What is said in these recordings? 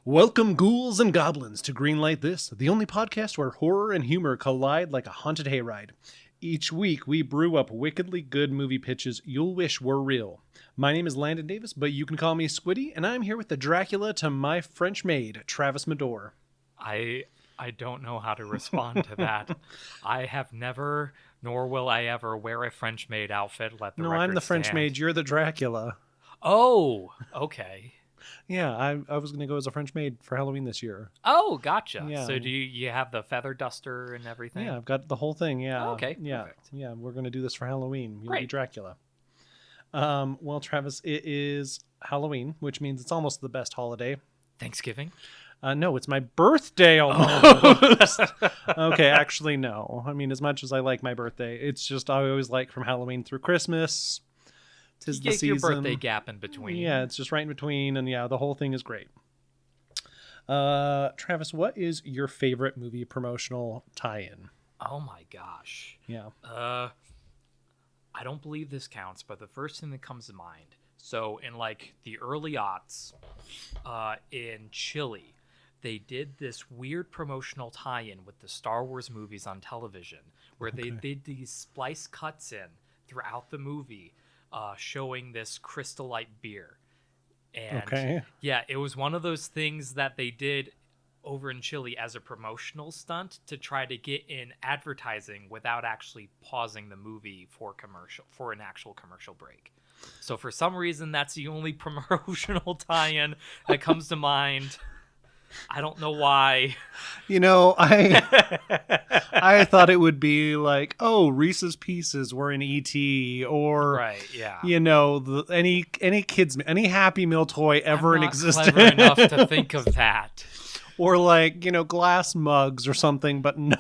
Welcome, ghouls and goblins, to Greenlight This, the only podcast where horror and humor collide like a haunted hayride. Each week, we brew up wickedly good movie pitches you'll wish were real. My name is Landon Davis, but you can call me Squiddy, and I'm here with the Dracula to my French maid, Travis Medore. I don't know how to respond to that. I have never, nor will I ever, wear a French maid outfit. Let the record I'm the French stand. maid, you're the Dracula. Oh, okay. Yeah, I was going to go as a French maid for Halloween this year. Oh, gotcha. Yeah. So do you have the feather duster and everything? Yeah, I've got the whole thing, yeah. Oh, okay, Yeah, perfect. yeah, we're going to do this for Halloween. You'll be Great. Dracula. Well, Travis, it is Halloween, which means it's almost the best holiday. Thanksgiving? No, it's my birthday almost. Okay, actually, no. I mean, as much as I like my birthday, it's just I always like from Halloween through Christmas. Tis the season. Your birthday gap in between. Yeah, it's just right in between, and yeah, the whole thing is great. Travis, what is your favorite movie promotional tie-in? Oh my gosh. Yeah. I don't believe this counts, but the first thing that comes to mind. So in like the early aughts, in Chile, they did this weird promotional tie-in with the Star Wars movies on television, where they did these splice cuts in throughout the movie, showing this Crystal Light beer. And yeah, it was one of those things that they did over in Chile as a promotional stunt to try to get in advertising without actually pausing the movie for an actual commercial break. So for some reason, that's the only promotional tie-in that comes to mind. I don't know why. You know, I thought it would be like, oh, Reese's Pieces were in E.T. or, right, yeah. You know, any Happy Meal toy ever in existence. I'm not clever enough to think of that. Or like, you know, glass mugs or something, but no.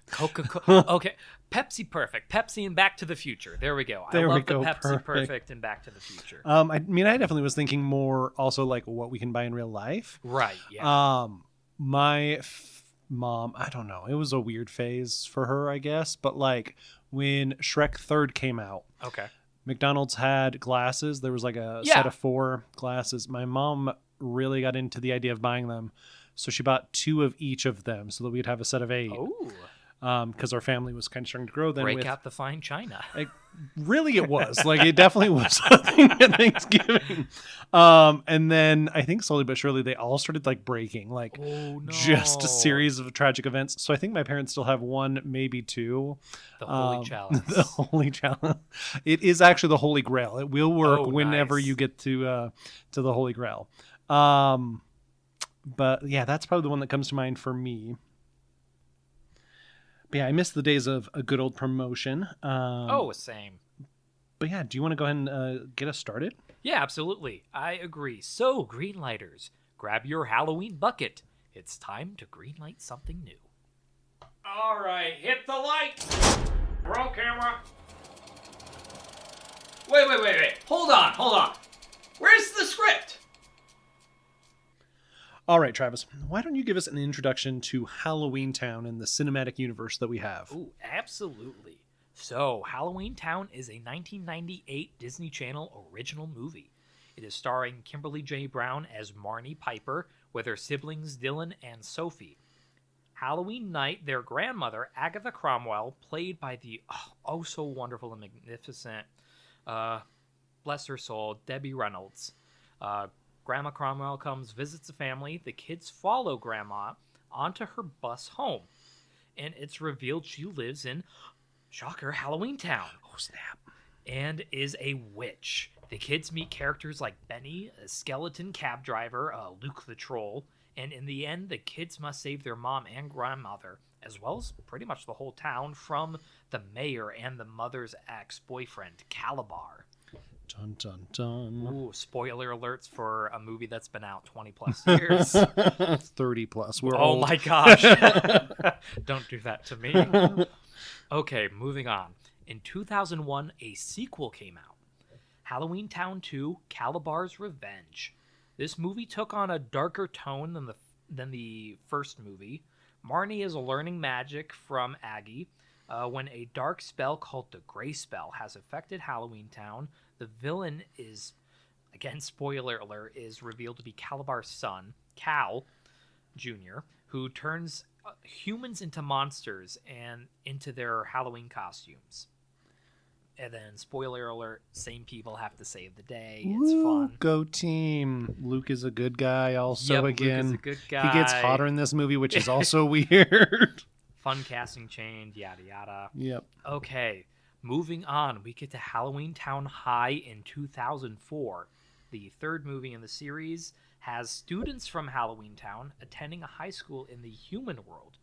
Coca-Cola. Okay. Pepsi Perfect. Pepsi and Back to the Future. There we go. I love the Pepsi Perfect and Back to the Future. I mean, I definitely was thinking more also like what we can buy in real life. Right, yeah. My mom, I don't know. It was a weird phase for her, I guess. But like when Shrek 3rd came out. Okay. McDonald's had glasses. There was like a set of 4 glasses. My mom really got into the idea of buying them. So she bought 2 of each of them so that we'd have a set of 8. Oh. Because our family was kind of starting to grow then. Break out the fine china. Really, it was. Like, it definitely was a thing at Thanksgiving. And then I think slowly but surely they all started like breaking, like just a series of tragic events. So I think my parents still have 1, maybe 2. The Holy Chalice. The Holy Chalice. It is actually the Holy Grail. It will work whenever you get to the Holy Grail. But yeah, that's probably the one that comes to mind for me. But yeah, I miss the days of a good old promotion. Same. But yeah, do you want to go ahead and get us started? Yeah, absolutely. I agree. So, Greenlighters, grab your Halloween bucket. It's time to greenlight something new. All right, hit the lights. Roll camera. Wait. Hold on. Where's the script? All right, Travis, why don't you give us an introduction to Halloweentown and the cinematic universe that we have? Ooh, absolutely. So, Halloweentown is a 1998 Disney Channel original movie. It is starring Kimberly J. Brown as Marnie Piper with her siblings Dylan and Sophie. Halloween night, their grandmother, Agatha Cromwell, played by the so wonderful and magnificent, bless her soul, Debbie Reynolds. Grandma Cromwell comes, visits the family. The kids follow Grandma onto her bus home. And it's revealed she lives in, shocker, Halloweentown. Oh, snap. And is a witch. The kids meet characters like Benny, a skeleton cab driver, Luke the Troll. And in the end, the kids must save their mom and grandmother, as well as pretty much the whole town, from the mayor and the mother's ex-boyfriend, Calabar. Dun, dun, dun. Ooh, spoiler alerts for a movie that's been out 20 plus years. 30 plus. We're old. My gosh. Don't do that to me. Okay, moving on. In 2001, a sequel came out. Halloweentown 2, Calabar's Revenge. This movie took on a darker tone than the first movie. Marnie is learning magic from Aggie. When a dark spell called the Gray Spell has affected Halloweentown, the villain is again, spoiler alert, is revealed to be Calabar's son, Cal Jr., who turns humans into monsters and into their Halloween costumes. And then, spoiler alert, same people have to save the day. It's fun. Go team. Luke is a good guy also. Yep, again. Luke is a good guy. He gets hotter in this movie, which is also weird. Fun casting change, yada yada. Yep. Okay, moving on. We get to Halloweentown High in 2004. The third movie in the series has students from Halloweentown attending a high school in the human world.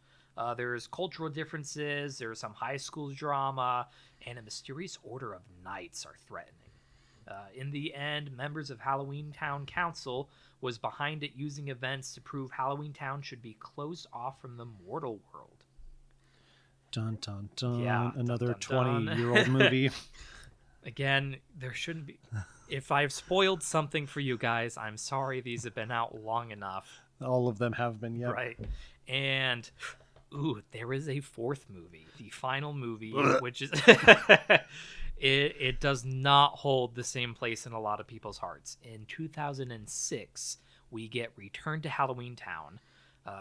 There's cultural differences, there's some high school drama, and a mysterious order of knights are threatening. In the end, members of Halloweentown Council was behind it using events to prove Halloweentown should be closed off from the mortal world. Dun, dun, dun. Yeah, Another dun, dun, dun. 20-year-old movie. Again, there shouldn't be... If I've spoiled something for you guys, I'm sorry. These have been out long enough. All of them have been, yep. Right. And... Ooh, there is a fourth movie, the final movie, which is it does not hold the same place in a lot of people's hearts. In 2006, we get Return to Halloweentown.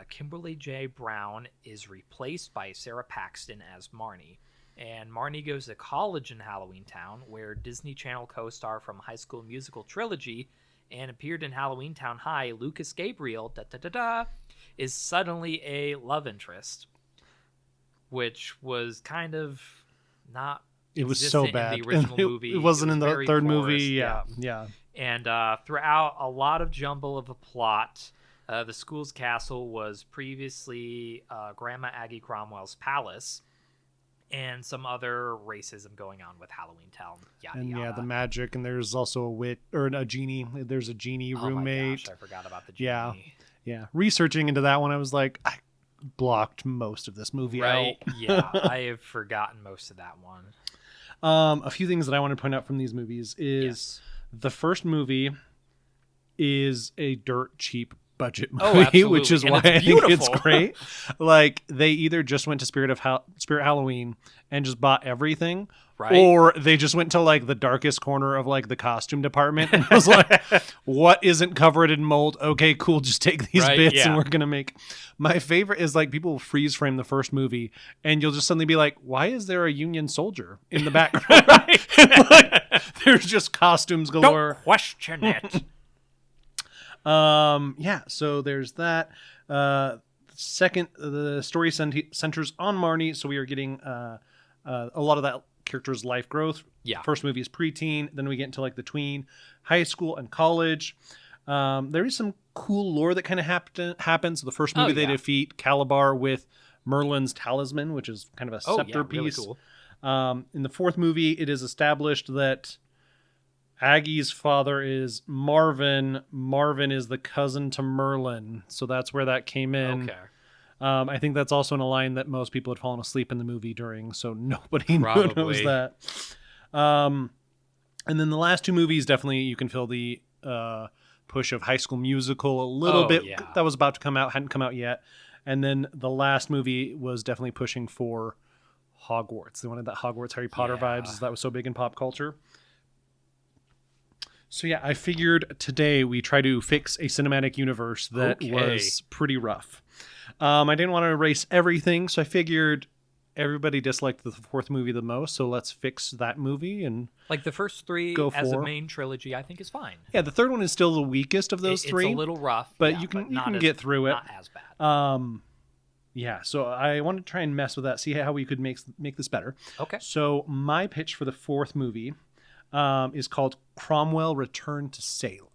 Kimberly J. Brown is replaced by Sarah Paxton as Marnie, and Marnie goes to college in Halloweentown, where Disney Channel co-star from High School Musical trilogy and appeared in Halloweentown High, Lucas Gabriel, is suddenly a love interest, which was kind of not. It was so bad. In the original movie. It wasn't in the third forced, movie. Yeah. And throughout a lot of jumble of a plot, the school's castle was previously Grandma Aggie Cromwell's palace, and some other racism going on with Halloweentown. Yada, yada. The magic, and there's also a wit or a genie. There's a genie roommate. Oh my gosh, I forgot about the genie. Yeah. Researching into that one, I was like, I blocked most of this movie out. Yeah, I have forgotten most of that one. A few things that I want to point out from these movies is the first movie is a dirt cheap budget movie, which is why I think it's great. Like, they either just went to Spirit Halloween and just bought everything, or they just went to like the darkest corner of like the costume department and was like, what isn't covered in mold? Okay, cool. Just take these bits and we're going to make. My favorite is like people will freeze frame the first movie and you'll just suddenly be like, why is there a Union soldier in the background? Like, there's just costumes galore. Don't question it. So there's that. Second, the story centers on Marnie, so we are getting a lot of that character's life growth. First movie is preteen, then we get into like the tween, high school, and college. There is some cool lore that kind of happens. So the first movie they defeat Calabar with Merlin's talisman, which is kind of a scepter piece. Really cool. In the fourth movie, it is established that Aggie's father is Marvin. Marvin is the cousin to Merlin. So that's where that came in. Okay. I think that's also in a line that most people had fallen asleep in the movie during, so nobody knows that. And then the last two movies, definitely you can feel the push of High School Musical a little bit. Yeah. That was about to come out, hadn't come out yet. And then the last movie was definitely pushing for Hogwarts. They wanted that Hogwarts Harry Potter vibes, as that was so big in pop culture. So yeah, I figured today we try to fix a cinematic universe that was pretty rough. I didn't want to erase everything, so I figured everybody disliked the fourth movie the most, so let's fix that movie and like the first three as a main trilogy, I think is fine. Yeah, the third one is still the weakest of those three. It's a little rough, but you can get through it. Not as bad. Yeah, so I wanted to try and mess with that, see how we could make this better. Okay. So my pitch for the fourth movie is called Cromwell Return to Salem.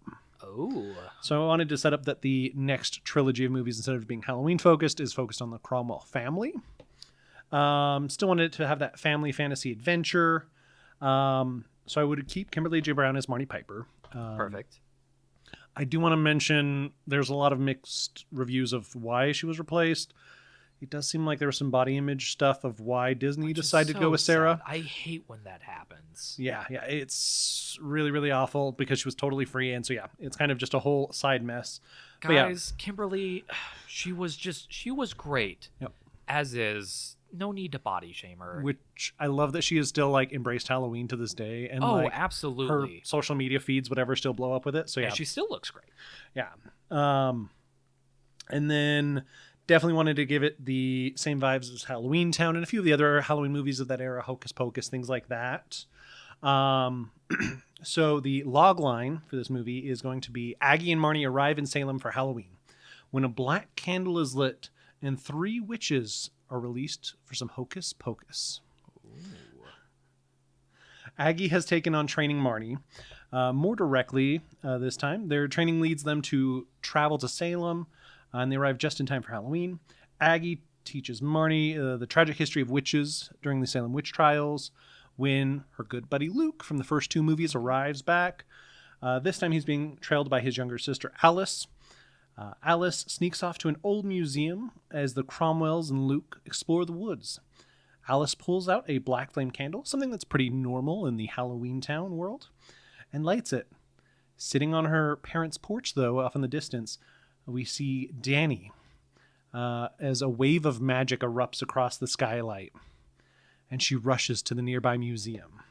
Oh. So I wanted to set up that the next trilogy of movies, instead of being Halloween focused, is focused on the Cromwell family. Still wanted to have that family fantasy adventure. So I would keep Kimberly J. Brown as Marnie Piper. Perfect. I do want to mention there's a lot of mixed reviews of why she was replaced. It does seem like there was some body image stuff of why Disney decided to go with Sarah. Sad. I hate when that happens. Yeah, it's really, really awful because she was totally free. And so, yeah, it's kind of just a whole side mess. Guys, Kimberly, she was great. Yep. As is no need to body shame her. Which I love that she has still like embraced Halloween to this day. And like, absolutely. Her social media feeds, whatever, still blow up with it. So yeah. And she still looks great. Yeah. And then definitely wanted to give it the same vibes as Halloweentown and a few of the other Halloween movies of that era, Hocus Pocus, things like that. So the log line for this movie is going to be Aggie and Marnie arrive in Salem for Halloween when a black candle is lit and 3 witches are released for some hocus pocus. Ooh. Aggie has taken on training Marnie. More directly this time, their training leads them to travel to Salem, and they arrive just in time for Halloween. Aggie teaches Marnie the tragic history of witches during the Salem witch trials. When her good buddy Luke from the first 2 movies arrives back, this time he's being trailed by his younger sister Alice. Alice sneaks off to an old museum as the Cromwells and Luke explore the woods. Alice pulls out a black flame candle, something that's pretty normal in the Halloweentown world, and lights it. Sitting on her parents' porch, though, off in the distance, we see Danny as a wave of magic erupts across the skylight, and she rushes to the nearby museum.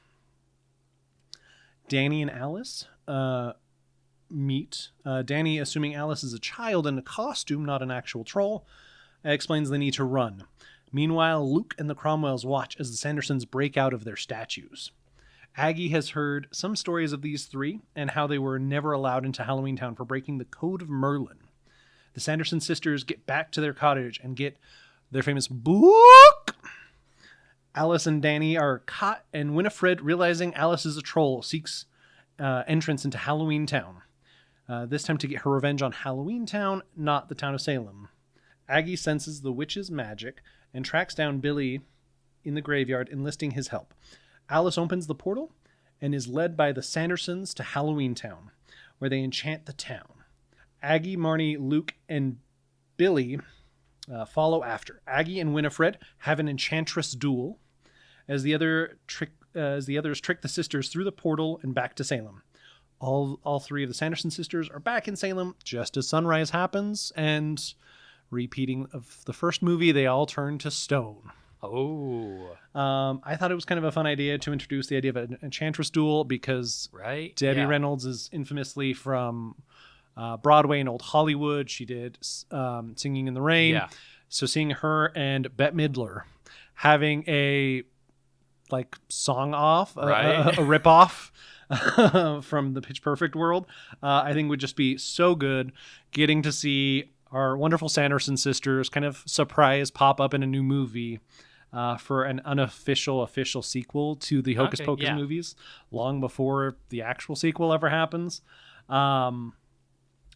Danny and Alice meet. Danny, assuming Alice is a child in a costume, not an actual troll, explains the need to run. Meanwhile, Luke and the Cromwells watch as the Sandersons break out of their statues. Aggie has heard some stories of these 3 and how they were never allowed into Halloweentown for breaking the Code of Merlin. The Sanderson sisters get back to their cottage and get their famous book. Alice and Danny are caught, and Winifred, realizing Alice is a troll, seeks entrance into Halloweentown. This time to get her revenge on Halloweentown, not the town of Salem. Aggie senses the witch's magic and tracks down Billy in the graveyard, enlisting his help. Alice opens the portal and is led by the Sandersons to Halloweentown, where they enchant the town. Aggie, Marnie, Luke, and Billy follow after. Aggie and Winifred have an enchantress duel as the others trick the sisters through the portal and back to Salem. All 3 of the Sanderson sisters are back in Salem just as sunrise happens, and repeating of the first movie, they all turn to stone. Oh. I thought it was kind of a fun idea to introduce the idea of an enchantress duel because Debbie Reynolds is infamously from Broadway and Old Hollywood. She did Singing in the Rain. Yeah. So seeing her and Bette Midler having a song off, a rip off from the Pitch Perfect world, I think would just be so good. Getting to see our wonderful Sanderson sisters kind of surprise pop up in a new movie for an official sequel to the Hocus Pocus movies, long before the actual sequel ever happens. I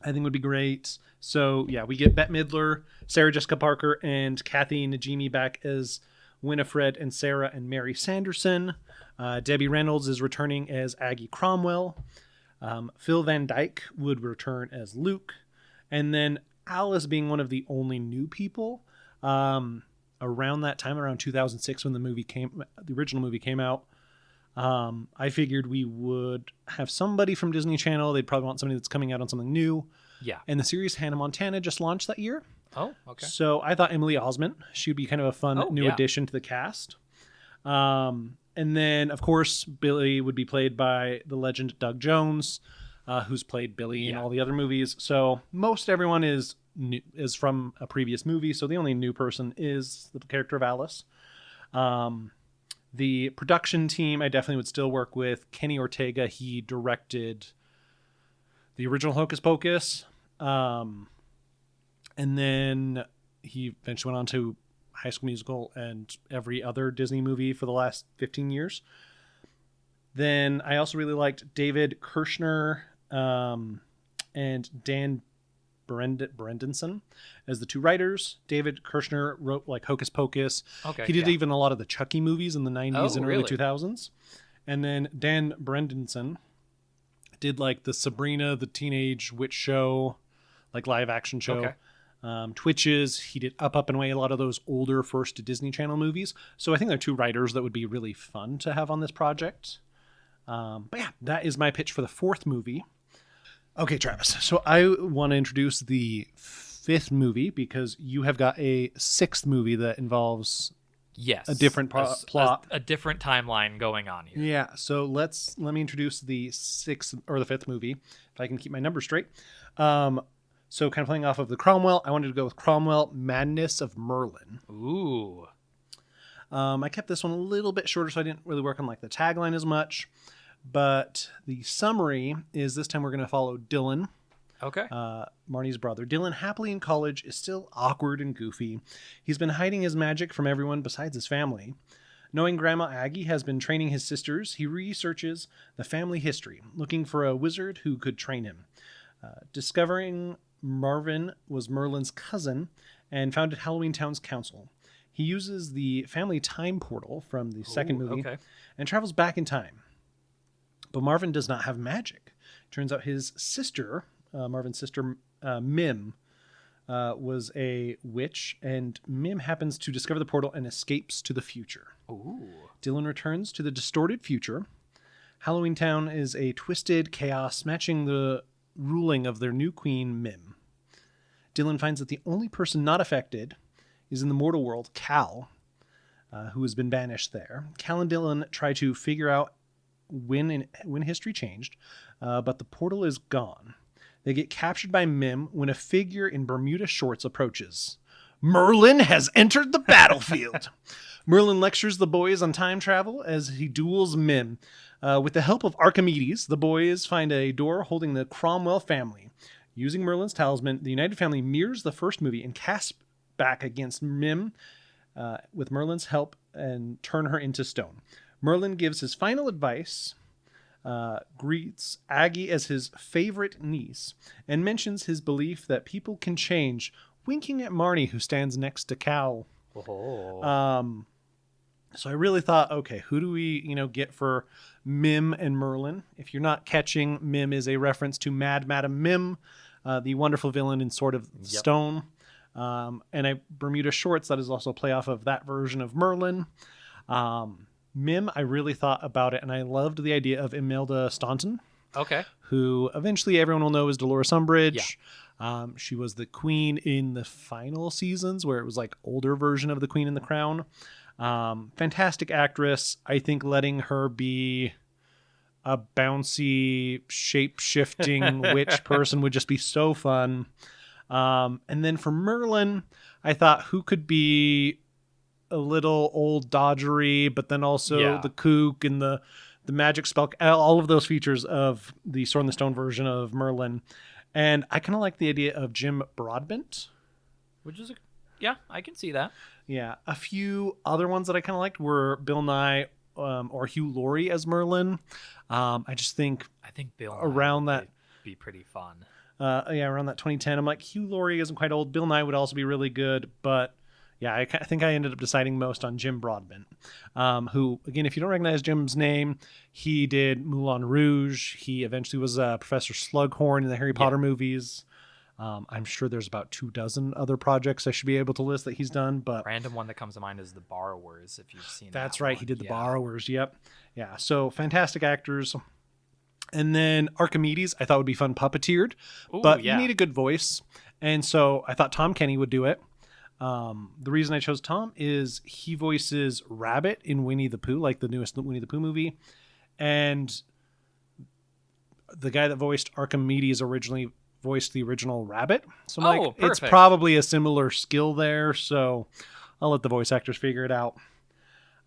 think would be great. So yeah, we get Bette Midler, Sarah Jessica Parker, and Kathy Najimy back as Winifred and Sarah and Mary Sanderson. Debbie Reynolds is returning as Aggie Cromwell. Phil Van Dyke would return as Luke. And then Alice being one of the only new people around that time, around 2006 when the original movie came out. I figured we would have somebody from Disney Channel. They'd probably want somebody that's coming out on something new. Yeah. And the series Hannah Montana just launched that year. Oh, okay. So I thought Emily Osment, she would be kind of a fun new addition to the cast. And then, of course, Billy would be played by the legend Doug Jones, who's played Billy in all the other movies. So most everyone is from a previous movie. So the only new person is the character of Alice. The production team, I definitely would still work with. Kenny Ortega, he directed the original Hocus Pocus. And then he eventually went on to High School Musical and every other Disney movie for the last 15 years. Then I also really liked David Kirshner and Dan Brendanson as the 2 writers. David Kirshner wrote Hocus Pocus. Okay, he did even a lot of the Chucky movies in the 90s and early 2000s. And then Dan Brendanson did the Sabrina the Teenage Witch Show, live action show. Okay. Twitches. He did Up and Away, a lot of those older first Disney Channel movies. So I think they're 2 writers that would be really fun to have on this project. But yeah, that is my pitch for the 4th movie. Okay, Travis. So I want to introduce the 5th movie because you have got a 6th movie that involves Yes. a different plot. A different timeline going on here. Yeah, so let me introduce the fifth movie, if I can keep my numbers straight. So kind of playing off of the Cromwell, I wanted to go with Cromwell, Madness of Merlin. Ooh. I kept this one a little bit shorter, so I didn't really work on like the tagline as much. But the summary is this time we're going to follow Dylan, Okay. Marnie's brother. Dylan, happily in college, is still awkward and goofy. He's been hiding his magic from everyone besides his family. Knowing Grandma Aggie has been training his sisters, he researches the family history, looking for a wizard who could train him. Discovering Marvin was Merlin's cousin and founded Halloweentown's council. He uses the family time portal from the second movie and travels back in time. But Marvin does not have magic. Turns out his sister, Marvin's sister, Mim, was a witch, and Mim happens to discover the portal and escapes to the future. Ooh. Dylan returns to the distorted future. Halloweentown is a twisted chaos matching the ruling of their new queen, Mim. Dylan finds that the only person not affected is in the mortal world, Cal, who has been banished there. Cal and Dylan try to figure out when history changed, but the portal is gone. They get captured by Mim when a figure in Bermuda shorts approaches. Merlin has entered the battlefield. Merlin lectures the boys on time travel as he duels Mim. With the help of Archimedes, the boys find a door holding the Cromwell family. Using Merlin's talisman, the United Family mirrors the first movie and casts back against Mim with Merlin's help and turn her into stone. Merlin gives his final advice, greets Aggie as his favorite niece, and mentions his belief that people can change, winking at Marnie, who stands next to Cal. Oh. So I really thought, okay, who do we, get for Mim and Merlin? If you're not catching, Mim is a reference to Mad Madam Mim, the wonderful villain in Sword of Stone. And Bermuda Shorts, that is also a play off of that version of Merlin. Mim, I really thought about it, and I loved the idea of Imelda Staunton. Okay. Who eventually everyone will know as Dolores Umbridge. Yeah. She was the queen in the final seasons, where it was like older version of the Queen in the Crown. Fantastic actress. I think letting her be a bouncy, shape-shifting witch person would just be so fun. And then for Merlin, I thought who could be a little old dodgery, but then also the kook and the magic spell, all of those features of the Sword in the Stone version of Merlin. And I kind of like the idea of Jim Broadbent. Which is, I can see that. Yeah. A few other ones that I kind of liked were Bill Nye or Hugh Laurie as Merlin. I think Bill around Nye that would be pretty fun. Around that 2010, I'm like, Hugh Laurie isn't quite old. Bill Nye would also be really good, but yeah, I think I ended up deciding most on Jim Broadbent, who, again, if you don't recognize Jim's name, he did Moulin Rouge. He eventually was Professor Slughorn in the Harry Potter movies. I'm sure there's about 24 other projects I should be able to list that he's done, but random one that comes to mind is The Borrowers, if you've seen that's that right. one. He did The Borrowers. Yep. Yeah. So fantastic actors. And then Archimedes, I thought would be fun puppeteered, but you need a good voice. And so I thought Tom Kenny would do it. The reason I chose Tom is he voices Rabbit in Winnie the Pooh, like the newest Winnie the Pooh movie. And the guy that voiced Archimedes originally voiced the original Rabbit. So I'm like, it's probably a similar skill there. So I'll let the voice actors figure it out.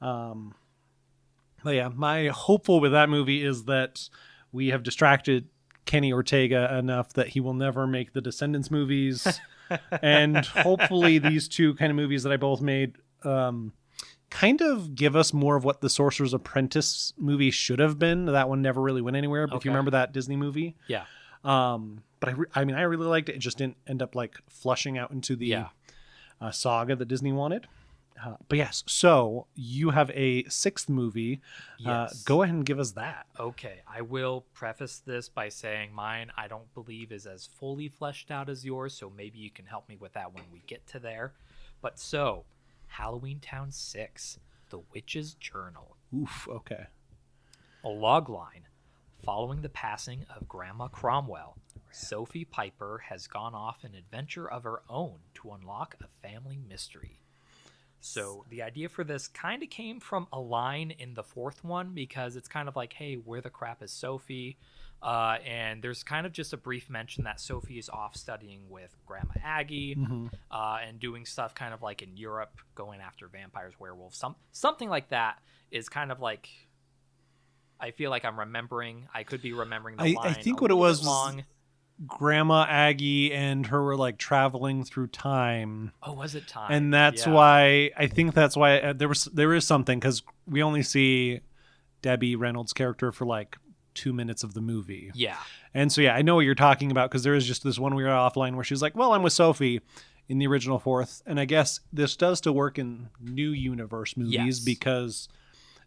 But yeah, my hopeful with that movie is that we have distracted Kenny Ortega enough that he will never make the Descendants movies. And hopefully these two kind of movies that I both made kind of give us more of what the Sorcerer's Apprentice movie should have been. That one never really went anywhere. But if you remember that Disney movie. Yeah. But I really liked it. It just didn't end up like flushing out into the saga that Disney wanted. But yes, so you have a sixth movie. Yes. Go ahead and give us that. Okay, I will preface this by saying mine I don't believe is as fully fleshed out as yours, so maybe you can help me with that when we get to there. But so, Halloweentown 6, The Witch's Journal. Oof, okay. A log line. Following the passing of Grandma Cromwell, Sophie Piper has gone off an adventure of her own to unlock a family mystery. So the idea for this kind of came from a line in the fourth one, because it's kind of like, hey, where the crap is Sophie? And there's kind of just a brief mention that Sophie is off studying with Grandma Aggie, and doing stuff kind of like in Europe, going after vampires, werewolves, something like that is kind of like, I feel like I'm remembering. I could be remembering the line. I think a what it little was bit long. Grandma Aggie and her were like traveling through time. Oh, was it time? And that's why I think that's why there is something, because we only see Debbie Reynolds' character for like 2 minutes of the movie. Yeah. And so I know what you're talking about, because there is just this one weird offline where she's like, well, I'm with Sophie in the original fourth. And I guess this does still work in new universe movies, because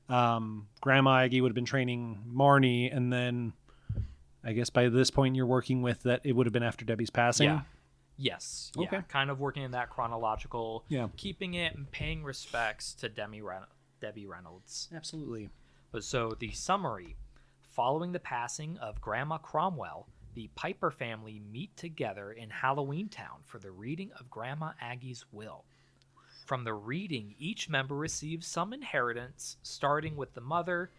Grandma Aggie would have been training Marnie, and then I guess by this point you're working with that it would have been after Debbie's passing. Yeah. Yes. Okay. Yeah. Kind of working in that chronological. Yeah. Keeping it and paying respects to Debbie Reynolds. Absolutely. But so the summary: following the passing of Grandma Cromwell, the Piper family meet together in Halloweentown for the reading of Grandma Aggie's will. From the reading, each member receives some inheritance, starting with the mother,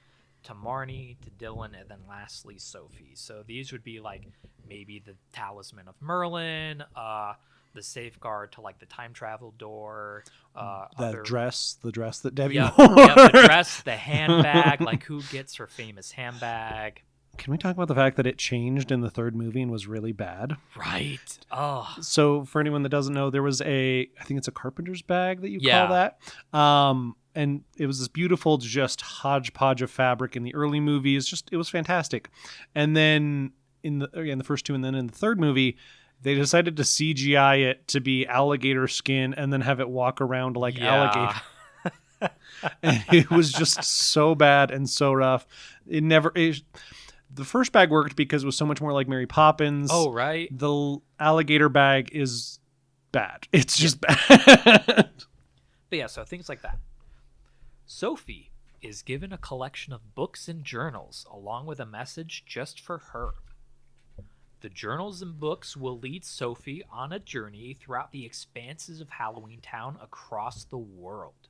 to Marnie, to Dylan, and then lastly Sophie. So these would be like maybe the talisman of Merlin, the safeguard to like the time travel door, The dress that Debbie yeah, wore. the dress, the handbag, like who gets her famous handbag. Can we talk about the fact that it changed in the third movie and was really bad? Right. Oh. So for anyone that doesn't know, there was I think it's a carpenter's bag that you Yeah. call that. And it was this beautiful, just hodgepodge of fabric in the early movies. It was fantastic. And then in the first two, and then in the third movie, they decided to CGI it to be alligator skin and then have it walk around like alligator. And it was just so bad and so rough. The first bag worked because it was so much more like Mary Poppins. Oh, right. The alligator bag is bad. It's just bad. But yeah, so things like that. Sophie is given a collection of books and journals along with a message just for her. The journals and books will lead Sophie on a journey throughout the expanses of Halloweentown across the world.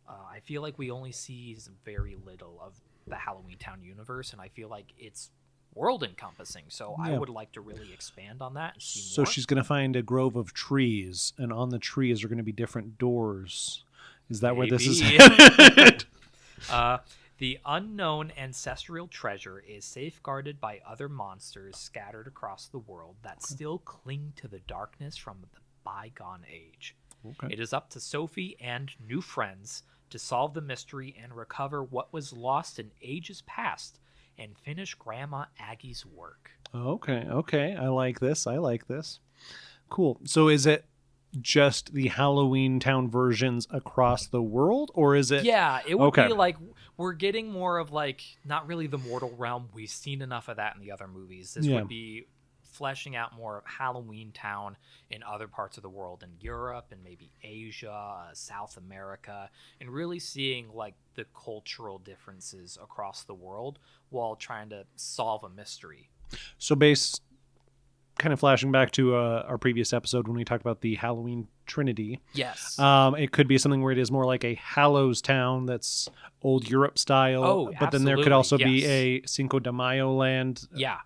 I feel like we only see very little of the Halloweentown universe, and I feel like it's world encompassing. So I would like to really expand on that and see more. So she's going to find a grove of trees, and on the trees are going to be different doors. Is that where this is headed? The unknown ancestral treasure is safeguarded by other monsters scattered across the world that still cling to the darkness from the bygone age. Okay. It is up to Sophie and new friends to solve the mystery and recover what was lost in ages past and finish Grandma Aggie's work. Okay. I like this. Cool. So is it just the Halloweentown versions across the world, or is it? Yeah, it would be like we're getting more of like not really the mortal realm. We've seen enough of that in the other movies. This would be fleshing out more of Halloweentown in other parts of the world, in Europe and maybe Asia, South America, and really seeing like the cultural differences across the world while trying to solve a mystery. So kind of flashing back to our previous episode when we talked about the Halloween Trinity. Yes. It could be something where it is more like a Hallows Town that's old Europe style. Oh, but then there could absolutely, also be yes. a Cinco de Mayo land. Yeah.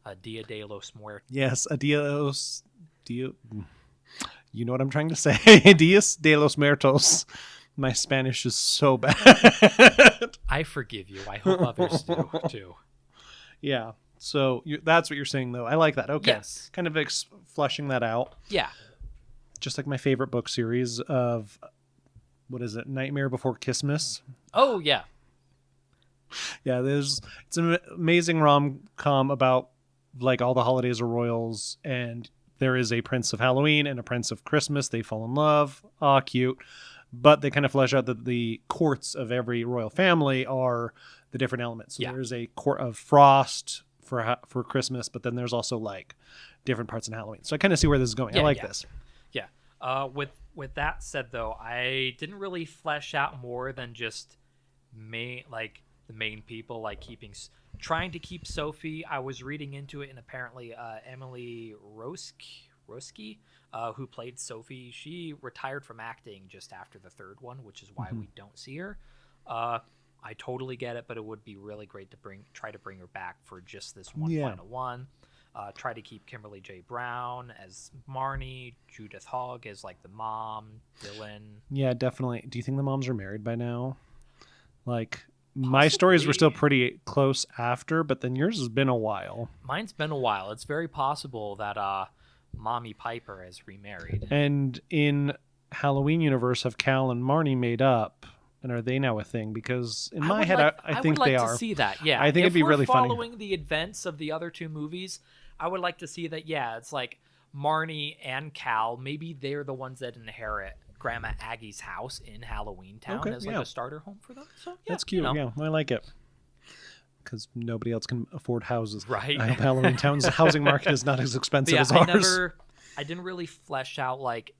A Dia de los Muertos. Yes, you know what I'm trying to say. Dias de los Muertos. My Spanish is so bad. I forgive you. I hope others do too. Yeah. So that's what you're saying, though. I like that. Okay. Yes. Kind of fleshing that out. Yeah. Just like my favorite book series of, what is it, Nightmare Before Christmas? Oh, yeah. Yeah, it's an amazing rom-com about like all the holidays are royals, and there is a Prince of Halloween and a Prince of Christmas. They fall in love. Aw, cute. But they kind of flesh out that the courts of every royal family are the different elements. So there's a court of frost for Christmas, but then there's also like different parts in Halloween. So I kind of see where this is going. I like this. Yeah. With that said, though, I didn't really flesh out more than just the main people, like trying to keep Sophie. I was reading into it, and apparently Emily Blusky, who played Sophie. She retired from acting just after the third one, which is why we don't see her. I totally get it, but it would be really great to try to bring her back for just this one final one. Try to keep Kimberly J. Brown as Marnie, Judith Hogg as like the mom, Dylan. Yeah, definitely. Do you think the moms are married by now? Like, Possibly. My stories were still pretty close after, but then yours has been a while. Mine's been a while. It's very possible that Mommy Piper has remarried. And in Halloween universe, have Cal and Marnie made up? And are they now a thing? Because in my head, I think would they like are. To see that, yeah. I think it'd be really funny. Following the events of the other two movies, I would like to see that. Yeah, it's like Marnie and Cal. Maybe they're the ones that inherit Grandma Aggie's house in Halloweentown as like a starter home for them. So that's cute. Yeah, I like it. Because nobody else can afford houses. Right. I hope Halloweentown's housing market is not as expensive as ours. I didn't really flesh out like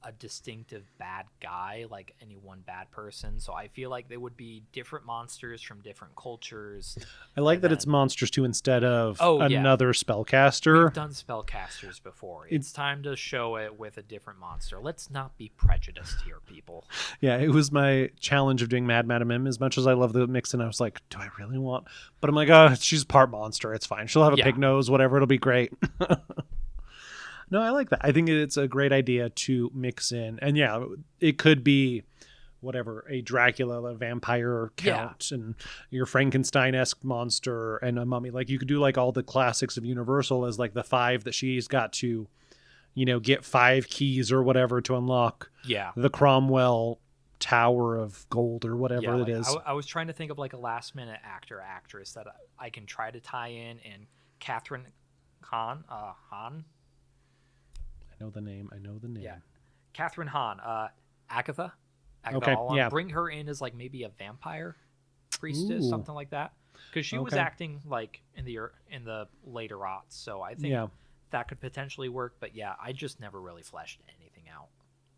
a distinctive bad guy, like any one bad person. So I feel like they would be different monsters from different cultures. I like that it's monsters too instead of another spellcaster. We've done spellcasters before. It's time to show it with a different monster. Let's not be prejudiced here, people. Yeah, it was my challenge of doing Mad Madam Mim. As much as I love the mix, and I was like, do I really want? But I'm like, oh, she's part monster. It's fine. She'll have a pig nose, whatever. It'll be great. No, I like that. I think it's a great idea to mix in. And yeah, it could be whatever, a Dracula, a vampire count, and your Frankenstein-esque monster and a mummy. Like you could do like all the classics of Universal as like the 5 that she's got to, get 5 keys or whatever to unlock the Cromwell Tower of Gold or whatever it is. I was trying to think of like a last-minute actress that I can try to tie in, and Catherine Hahn. I know the name. Yeah. Catherine Hahn. Agatha okay, Holland. Bring her in as like maybe a vampire priestess, something like that. Because she was acting like in the later aughts. So I think that could potentially work. But yeah, I just never really fleshed anything out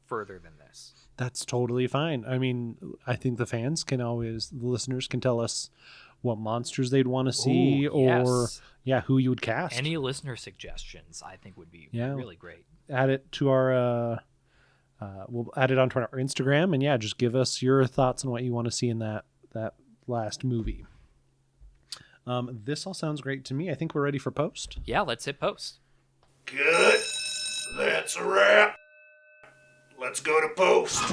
further than this. That's totally fine. I mean, I think the the listeners can tell us what monsters they'd want to see or who you would cast. Any listener suggestions I think would be really great. Add it to our we'll add it onto our Instagram, and just give us your thoughts on what you want to see in that last movie. This all sounds great to me. I think we're ready for post. Yeah, let's hit post. Good. That's a wrap. Let's go to post.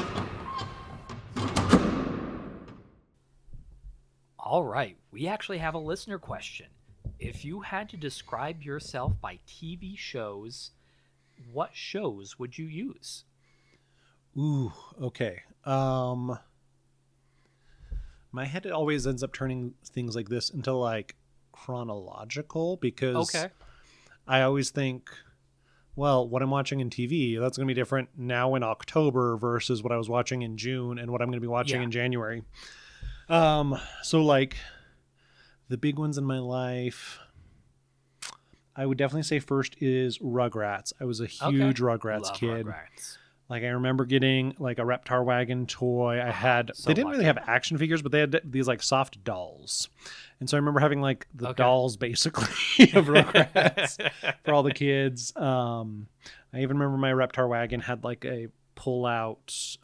All right, we actually have a listener question. If you had to describe yourself by TV shows, what shows would you use? Ooh, okay. My head always ends up turning things like this into like chronological because I always think, well, what I'm watching in TV, that's going to be different now in October versus what I was watching in June and what I'm going to be watching in January. So like the big ones in my life, I would definitely say first is Rugrats. I was a huge Rugrats kid. Rugrats. Like I remember getting like a Reptar Wagon toy. They didn't really have action figures, but they had these like soft dolls. And so I remember having like the dolls basically of Rugrats for all the kids. I even remember my Reptar Wagon had like a pull out,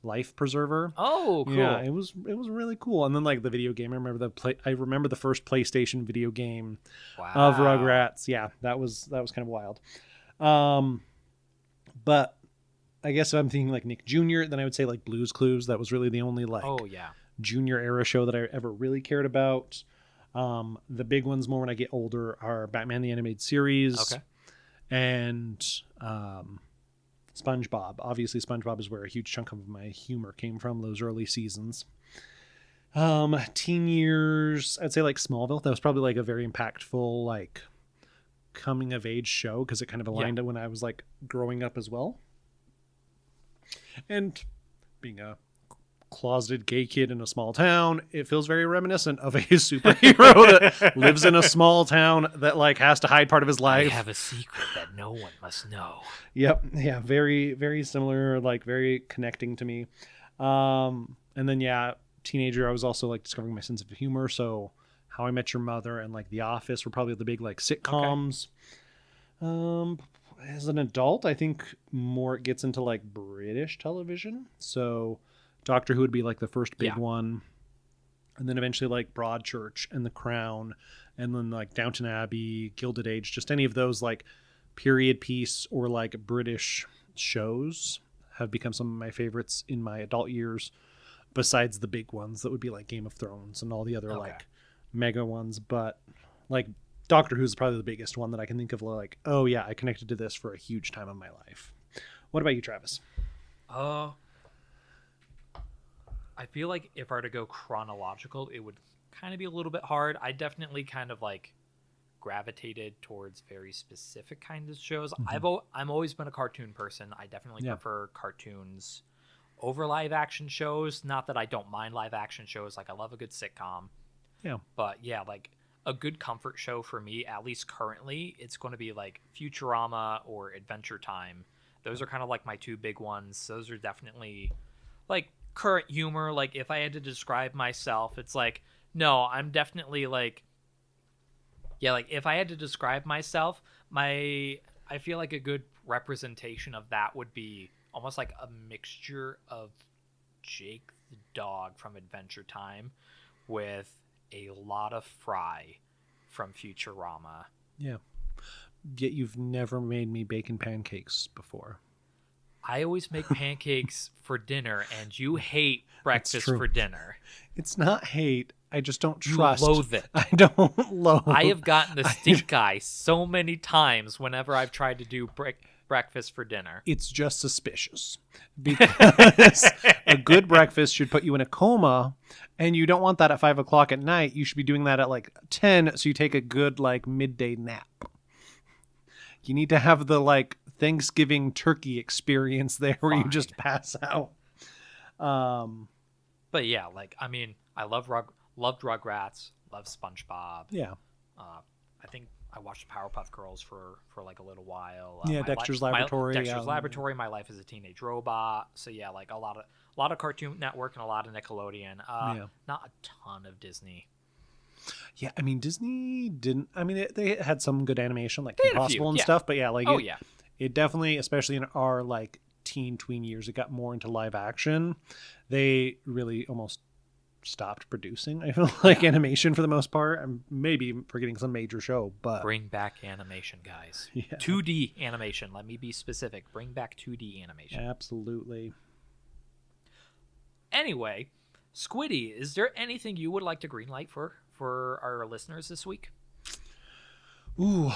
life preserver. Oh, cool. Yeah, it was really cool. And then like the video game, I remember the first PlayStation video game of Rugrats. Yeah, that was kind of wild. But I guess if I'm thinking like Nick Jr., then I would say like Blue's Clues. That was really the only like junior era show that I ever really cared about. The big ones more when I get older are Batman the Animated Series and SpongeBob. Obviously, SpongeBob is where a huge chunk of my humor came from, those early seasons. Teen years, I'd say like Smallville. That was probably like a very impactful like coming of age show because it kind of aligned when I was like growing up as well. And being a closeted gay kid in a small town, it feels very reminiscent of a superhero that lives in a small town that like has to hide part of his life. I have a secret that no one must know. Yep. Yeah. Very, very similar, like very connecting to me. And then teenager, I was also like discovering my sense of humor. So How I Met Your Mother and like The Office were probably the big like sitcoms. as an adult, I think more it gets into like British television. So Doctor Who would be like the first big one. And then eventually like Broadchurch and The Crown, and then like Downton Abbey, Gilded Age, just any of those like period piece or like British shows have become some of my favorites in my adult years, besides the big ones that would be like Game of Thrones and all the other like mega ones. But like Doctor Who is probably the biggest one that I can think of, like, oh yeah, I connected to this for a huge time of my life. What about you, Travis? I feel like if I were to go chronological, it would kind of be a little bit hard. I definitely kind of like gravitated towards very specific kinds of shows. I'm always been a cartoon person. I definitely prefer cartoons over live action shows. Not that I don't mind live action shows. Like, I love a good sitcom. Yeah. But yeah, like a good comfort show for me, at least currently, it's going to be like Futurama or Adventure Time. Those are kind of like my two big ones. Those are definitely like current humor. Like, if I had to describe myself, it's like, no, I'm definitely like, yeah, like if I had to describe myself, I feel like a good representation of that would be almost like a mixture of Jake the dog from Adventure Time with a lot of Fry from Futurama. Yeah. Yet you've never made me bacon pancakes before. I always make pancakes for dinner, and you hate breakfast for dinner. It's not hate. I just don't trust. You loathe it. I don't loathe. I have gotten the stink eye so many times whenever I've tried to do breakfast for dinner. It's just suspicious. Because a good breakfast should put you in a coma, and you don't want that at 5 o'clock at night. You should be doing that at like 10, so you take a good like midday nap. You need to have the like Thanksgiving turkey experience there where you just pass out. But yeah, like, I mean, I loved Rugrats, loved SpongeBob. Yeah. I think I watched Powerpuff Girls for like a little while. Dexter's Laboratory. Dexter's Laboratory, My Life as a Teenage Robot. So yeah, like a lot of Cartoon Network and a lot of Nickelodeon. Not a ton of Disney. Yeah, I mean, Disney didn't. I mean, they had some good animation, like Impossible and stuff. But yeah, like it definitely, especially in our like teen tween years, it got more into live action. They really almost stopped producing, I feel like, animation for the most part. I'm maybe forgetting some major show, but bring back animation, guys. 2D animation. Let me be specific. Bring back 2D animation. Absolutely. Anyway, Squiddy, is there anything you would like to greenlight for our listeners this week? Ooh,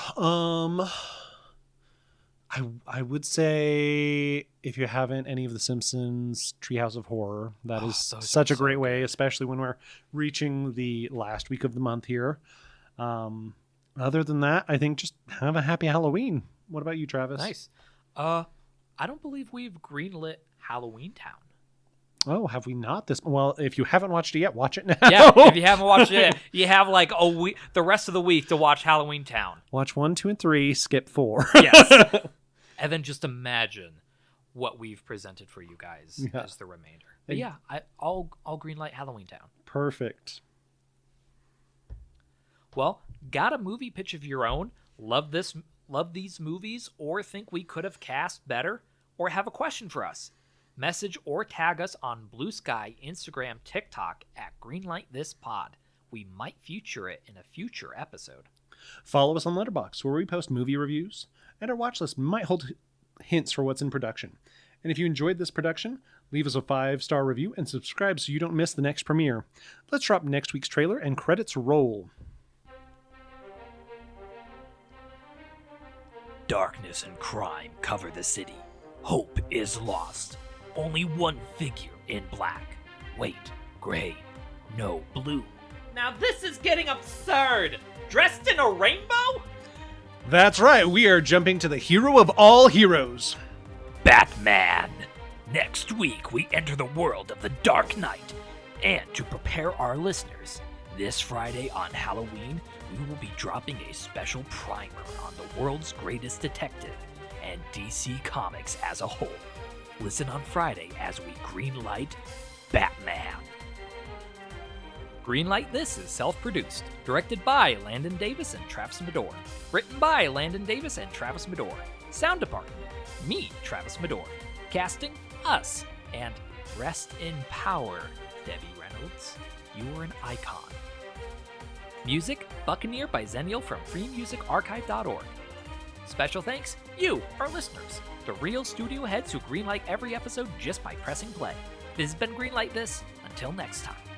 I would say if you haven't any of The Simpsons, Treehouse of Horror, that is such a great way, especially when we're reaching the last week of the month here. Other than that, I think just have a happy Halloween. What about you, Travis? Nice. I don't believe we've greenlit Halloweentown. Oh, have we not? Well, if you haven't watched it yet, watch it now. Yeah, if you haven't watched it, you have like a week, the rest of the week to watch Halloweentown. Watch 1, 2, and 3, skip 4. Yes. And then just imagine what we've presented for you guys as the remainder. But yeah, I'll greenlight Halloweentown. Perfect. Well, got a movie pitch of your own? Love these movies, or think we could have cast better, or have a question for us? Message or tag us on Blusky, Instagram, TikTok at Greenlight This Pod. We might feature it in a future episode. Follow us on Letterbox, where we post movie reviews, and our watch list might hold hints for what's in production. And if you enjoyed this production, leave us a 5-star review and subscribe so you don't miss the next premiere. Let's drop next week's trailer and credits roll. Darkness and crime cover the city. Hope is lost. Only one figure in black. Wait, gray, no blue. Now this is getting absurd! Dressed in a rainbow? That's right, we are jumping to the hero of all heroes. Batman! Next week, we enter the world of the Dark Knight. And to prepare our listeners, this Friday on Halloween, we will be dropping a special primer on the world's greatest detective and DC Comics as a whole. Listen on Friday as we greenlight Batman. Greenlight This is self-produced, directed by Landon Davis and Travis Medor. Written by Landon Davis and Travis Medor. Sound department, me, Travis Medor. Casting, us. And rest in power, Debbie Reynolds. You are an icon. Music, Buccaneer by Zenial from freemusicarchive.org. Special thanks, you, our listeners, the real studio heads who greenlight every episode just by pressing play. This has been Greenlight This. Until next time.